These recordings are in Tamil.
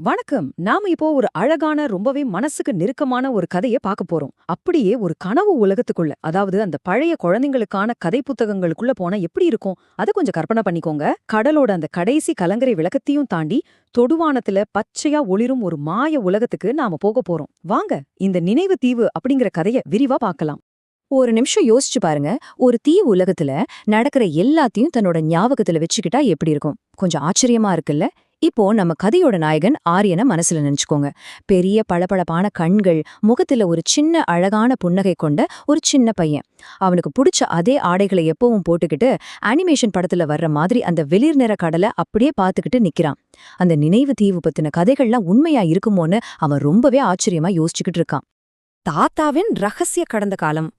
வணக்கம். நாம இப்போ ஒரு அழகான ரொம்பவே மனசுக்கு நெருக்கமான ஒரு கதைய பார்க்க போறோம். அப்படியே ஒரு கனவு உலகத்துக்குள்ள, அதாவது அந்த பழைய குழந்தைங்களுக்கான கதை புத்தகங்களுக்குள்ள போனா எப்படி இருக்கும்? அத கொஞ்சம் கற்பனை பண்ணிக்கோங்க. கடலோட அந்த கடைசி கலங்கரை விளக்கத்தையும் தாண்டி, தொடுவானத்துல பச்சையா ஒளிரும் ஒரு மாய உலகத்துக்கு நாம போக போறோம். வாங்க, இந்த நினைவு தீவு அப்படிங்கிற கதைய விரிவா பார்க்கலாம். ஒரு நிமிஷம் யோசிச்சு பாருங்க. ஒரு தீவு உலகத்துல நடக்கிற எல்லாத்தையும் தன்னோட ஞாபகத்துல வச்சுக்கிட்டா எப்படி இருக்கும்? கொஞ்சம் ஆச்சரியமா இருக்குல்ல? இப்போ நம்ம கதையோட நாயகன் ஆரியனை மனசுல நினைச்சுக்கோங்க. பெரிய பளபளப்பான கண்கள், முகத்துல ஒரு சின்ன அழகான புன்னகை கொண்ட ஒரு சின்ன பையன். அவனுக்கு பிடிச்ச அதே ஆடைகளை எப்பவும் போட்டுக்கிட்டு அனிமேஷன் படத்துல வர்ற மாதிரி அந்த வெளிர் நிற கடலை அப்படியே பார்த்துக்கிட்டு நிக்கிறான். அந்த நினைவு தீவு பத்தின கதைகள்லாம் உண்மையா இருக்குமோன்னு அவன் ரொம்பவே ஆச்சரியமா யோசிச்சுக்கிட்டு இருக்கான். தாத்தாவின் ரகசிய கடந்த காலம்.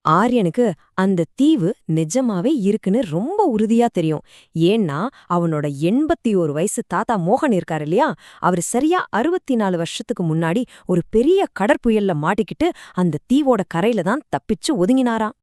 ஆரியனுக்கு அந்த தீவு நிஜமாவே இருக்குன்னு ரொம்ப உறுதியா தெரியும். ஏன்னா அவனோட 81 வயசு தாத்தா மோகன் இருக்காரு இல்லையா, அவரு சரியா 64 வருஷத்துக்கு முன்னாடி ஒரு பெரிய கடற்புயல்ல மாட்டிக்கிட்டு அந்த தீவோட கரையில தான் தப்பிச்சு ஒதுங்கினாராம்.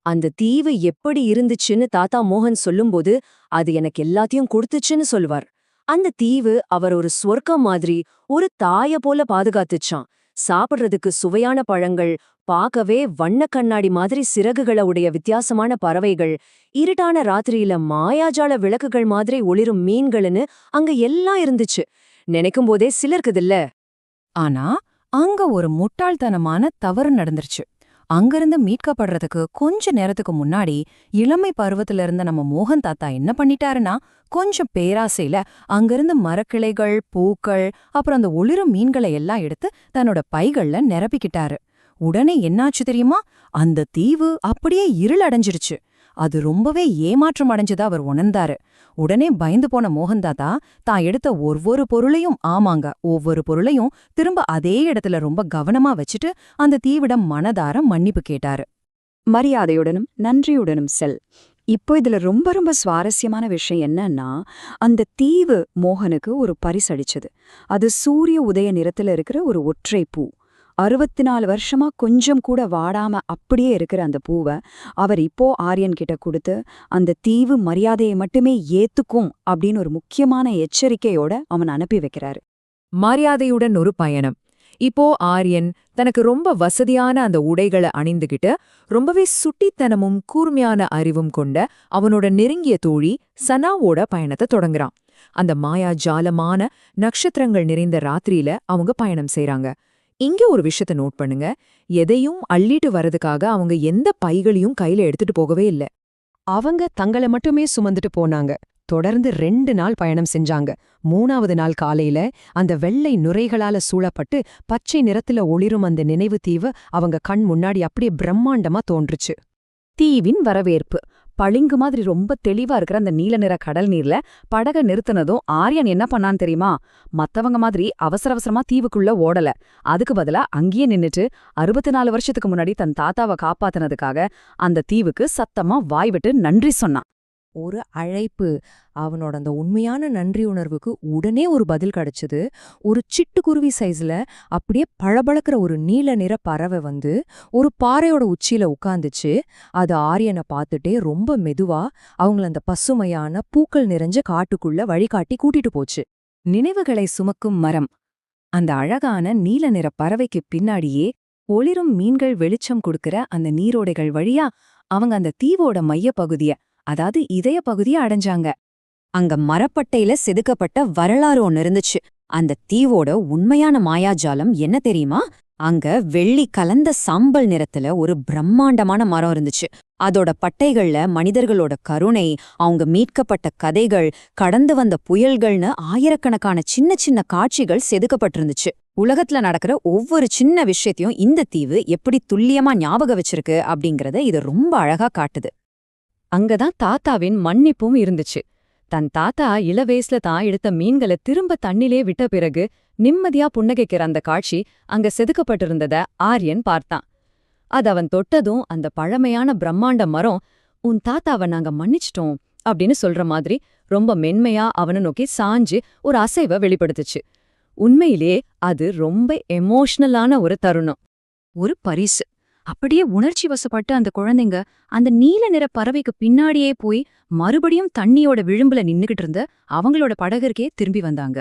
அந்த தீவு எப்படி இருந்துச்சுன்னு தாத்தா மோகன் சொல்லும்போது, அது எனக்கு எல்லாத்தையும் கொடுத்துச்சுன்னு சொல்வார். அந்த தீவு அவர் ஒரு சொர்க்கம் மாதிரி, ஒரு தாய போல பாதுகாத்துச்சான். சாப்பிடுறதுக்கு சுவையான பழங்கள், பார்க்கவே வண்ண கண்ணாடி மாதிரி சிறகுகளை உடைய வித்தியாசமான பறவைகள், இருட்டான ராத்திரியில மாயாஜால விளக்குகள் மாதிரி ஒளிரும் மீன்கள்னு அங்க எல்லாம் இருந்துச்சு. நினைக்கும் போதே சிலருக்குதில்ல. ஆனா அங்க ஒரு முட்டாள்தனமான தவறு நடந்துருச்சு. அங்கிருந்து மீட்கப்படுறதுக்கு கொஞ்ச நேரத்துக்கு முன்னாடி இளமை பருவத்துல இருந்த நம்ம மோகன் தாத்தா என்ன பண்ணிட்டாருன்னா, கொஞ்சம் பேராசையில அங்கிருந்து மரக்கிளைகள், பூக்கள், அப்புறம் அந்த ஒளிரும் மீன்களை எல்லாம் எடுத்து தன்னோட பைகள்ல நிரப்பிக்கிட்டாரு. உடனே என்னாச்சு தெரியுமா? அந்த தீவு அப்படியே இருள் அடைஞ்சிருச்சு. அது ரொம்பவே ஏமாற்றம் அடைஞ்சதா அவர் உணர்ந்தாரு. உடனே பயந்து போன மோகன் தாத்தா தான் எடுத்த ஒவ்வொரு பொருளையும் திரும்ப அதே இடத்துல ரொம்ப கவனமா வச்சுட்டு அந்த தீவிடம் மனதார மன்னிப்பு கேட்டாரு. மரியாதையுடனும் நன்றியுடனும் செல். இப்போ இதுல ரொம்ப ரொம்ப சுவாரஸ்யமான விஷயம் என்னன்னா, அந்த தீவு மோகனுக்கு ஒரு பரிசளிச்சது. அது சூரிய உதய நிறத்துல இருக்கிற ஒரு ஒற்றை பூ. 64 வருஷமா கொஞ்சம் கூட வாடாம அப்படியே இருக்கிற அந்த பூவை அவர் இப்போ ஆரியன் கிட்ட கொடுத்து, அந்த தீவு மரியாதையை மட்டுமே ஏத்துக்கும் அப்படின்னு ஒரு முக்கியமான எச்சரிக்கையோட அவன் அனுப்பி வைக்கிறாரு. மரியாதையுடன் ஒரு பயணம். இப்போ ஆரியன் தனக்கு ரொம்ப வசதியான அந்த உடைகளை அணிந்துகிட்டு, ரொம்பவே சுட்டித்தனமும் கூர்மையான அறிவும் கொண்ட அவனோட நெருங்கிய தோழி சனாவோட பயணத்தை தொடங்குறான். அந்த மாயா ஜாலமான நட்சத்திரங்கள் நிறைந்த ராத்திரியில அவங்க பயணம் செய்றாங்க. இங்க ஒரு விஷயத்த நோட் பண்ணுங்க. எதையும் அள்ளிட்டு வரதுக்காக அவங்க எந்த பைகளையும் கையில எடுத்துட்டு போகவே இல்ல. அவங்க தங்கள மட்டுமே சுமந்துட்டு போனாங்க. தொடர்ந்து 2 நாள் பயணம் செஞ்சாங்க. 3வது நாள் காலையில அந்த வெள்ளை நுரைகளால சூழப்பட்டு பச்சை நிறத்துல ஒளிரும் அந்த நினைவு தீவு அவங்க கண் முன்னாடி அப்படியே பிரம்மாண்டமா தோன்றுச்சு. தீவின் வரவேற்பு. பளிங்கு மாதிரி ரொம்ப தெளிவா இருக்கிற அந்த நீல நிற கடல் நீர்ல படக நிறுத்தினதும் ஆரியன் என்ன பண்ணான்னு தெரியுமா? மத்தவங்க மாதிரி அவசர அவசரமா தீவுக்குள்ள ஓடல. அதுக்கு பதிலா அங்கேயே நின்னுட்டு 64 வருஷத்துக்கு முன்னாடி தன் தாத்தாவை காப்பாத்தினதுக்காக அந்த தீவுக்கு சத்தமா வாய்விட்டு நன்றி சொன்னான். ஒரு அழைப்பு. அவனோட அந்த உண்மையான நன்றி உணர்வுக்கு உடனே ஒரு பதில் கிடைச்சது. ஒரு சிட்டுக்குருவி சைஸ்ல அப்படியே பளபளக்கிற ஒரு நீல நிற பறவை வந்து ஒரு பாறையோட உச்சியில உட்கார்ந்துச்சு. அது ஆரியனை பார்த்துட்டே ரொம்ப மெதுவா அவங்கள அந்த பசுமையான பூக்கள் நிறைஞ்ச காட்டுக்குள்ள வழிகாட்டி கூட்டிட்டு போச்சு. நினைவுகளை சுமக்கும் மரம். அந்த அழகான நீல நிற பறவைக்கு பின்னாடியே ஒளிரும் மீன்கள் வெளிச்சம் கொடுக்கிற அந்த நீரோடைகள் வழியா அவங்க அந்த தீவோட மையப்பகுதிய, அதாவது இதய பகுதியை அடைஞ்சாங்க. அங்க மரப்பட்டையில செதுக்கப்பட்ட வரலாறு ஒன்னு இருந்துச்சு. அந்த தீவோட உண்மையான மாயாஜாலம் என்ன தெரியுமா? அங்க வெள்ளி கலந்த சாம்பல் நிறத்துல ஒரு பிரம்மாண்டமான மரம் இருந்துச்சு. அதோட பட்டைகள்ல மனிதர்களோட கருணை, அவங்க மீட்கப்பட்ட கதைகள், கடந்து வந்த புயல்கள்னு ஆயிரக்கணக்கான சின்ன சின்ன காட்சிகள் செதுக்கப்பட்டிருந்துச்சு. உலகத்துல நடக்கிற ஒவ்வொரு சின்ன விஷயத்தையும் இந்த தீவு எப்படி துல்லியமா ஞாபகம் வச்சிருக்கு அப்படிங்கறத இது ரொம்ப அழகா காட்டுது. அங்கதான் தாத்தாவின் மன்னிப்பும் இருந்துச்சு. தன் தாத்தா இளவயசுல தான் எடுத்த மீன்களை திரும்ப தண்ணிலே விட்ட பிறகு நிம்மதியா புன்னகைக்கிற அந்த காட்சி அங்க செதுக்கப்பட்டிருந்தத ஆரியன் பார்த்தான். அது அவன் தொட்டதும் அந்த பழமையான பிரம்மாண்ட மரம், உன் தாத்தாவை நாங்க மன்னிச்சிட்டோம் அப்படின்னு சொல்ற மாதிரி ரொம்ப மென்மையா அவனை நோக்கி சாஞ்சு ஒரு அசைவை வெளிப்படுத்துச்சு. உண்மையிலே அது ரொம்ப எமோஷனலான ஒரு தருணம். ஒரு பரிசு. அப்படியே உணர்ச்சி வசப்பட்டு அந்த குழந்தைங்க அந்த நீல நிற பறவைக்கு பின்னாடியே போய் மறுபடியும் தண்ணியோட விளிம்புல நின்னுகிட்டு இருந்த அவங்களோட படகருக்கே திரும்பி வந்தாங்க.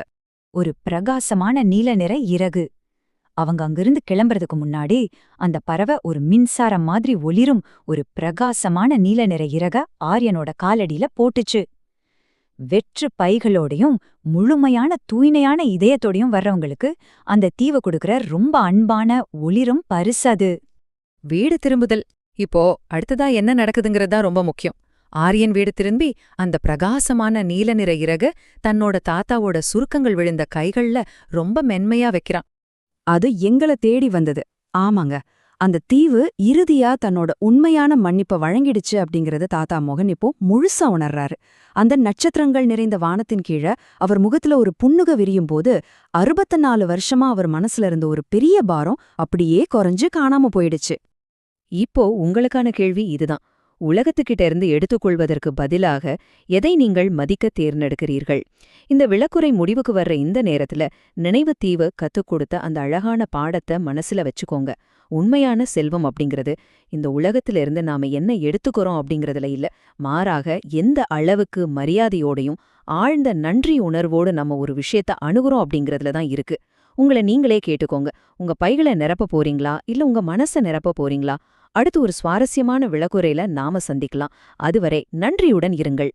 ஒரு பிரகாசமான நீல நிற இறகு. அவங்க அங்கிருந்து கிளம்புறதுக்கு முன்னாடி அந்த பறவை ஒரு மின்சாரம் மாதிரி ஒளிரும் ஒரு பிரகாசமான நீல நிற இறக ஆரியனோட காலடியில போட்டுச்சு. வெற்று பைகளோடையும் முழுமையான தூய்மையான இதயத்தோடையும் வர்றவங்களுக்கு அந்த தீவு கொடுக்கற ரொம்ப அன்பான ஒளிரும் பரிசு அது. வீடு திரும்புதல். இப்போ அடுத்ததா என்ன நடக்குதுங்கிறது தான் ரொம்ப முக்கியம். ஆரியன் வீடு திரும்பி அந்த பிரகாசமான நீல நிற இறக தன்னோட தாத்தாவோட சுருக்கங்கள் விழுந்த கைகள்ல ரொம்ப மென்மையா வைக்கிறான். அது எங்கள தேடி வந்தது. ஆமாங்க, அந்த தீவு இறுதியா தன்னோட உண்மையான மன்னிப்ப வழங்கிடுச்சு அப்படிங்கறத தாத்தா மோகன் இப்போ முழுசா உணர்றாரு. அந்த நட்சத்திரங்கள் நிறைந்த வானத்தின் கீழ அவர் முகத்துல ஒரு புன்னுக விரியும் போது 64 வருஷமா அவர் மனசுல இருந்த ஒரு பெரிய பாரம் அப்படியே குறைஞ்சு காணாம போயிடுச்சு. இப்போ உங்களுக்கான கேள்வி இதுதான். உலகத்துக்கிட்ட இருந்து எடுத்துக்கொள்வதற்கு பதிலாக எதை நீங்கள் மதிக்க தேர்ந்தெடுக்கிறீர்கள்? இந்த விளக்குரை முடிவுக்கு வர்ற இந்த நேரத்துல நினைவு தீவு கத்துக் கொடுத்த அந்த அழகான பாடத்தை மனசுல வச்சுக்கோங்க. உண்மையான செல்வம் அப்படிங்கிறது இந்த உலகத்துல இருந்து நாம என்ன எடுத்துக்கிறோம் அப்படிங்கறதுல இல்ல, மாறாக எந்த அளவுக்கு மரியாதையோடையும் ஆழ்ந்த நன்றி உணர்வோடு நம்ம ஒரு விஷயத்த அணுகுறோம் அப்படிங்கறதுல தான் இருக்கு. உங்களை நீங்களே கேட்டுக்கோங்க. உங்க பைகளை நிரப்ப போறீங்களா இல்ல உங்க மனசை நிரப்ப போறீங்களா? அடுத்து ஒரு சுவாரஸ்யமான விளக்குரையில நாம சந்திக்கலாம். அதுவரை நன்றியுடன் இருங்கள்.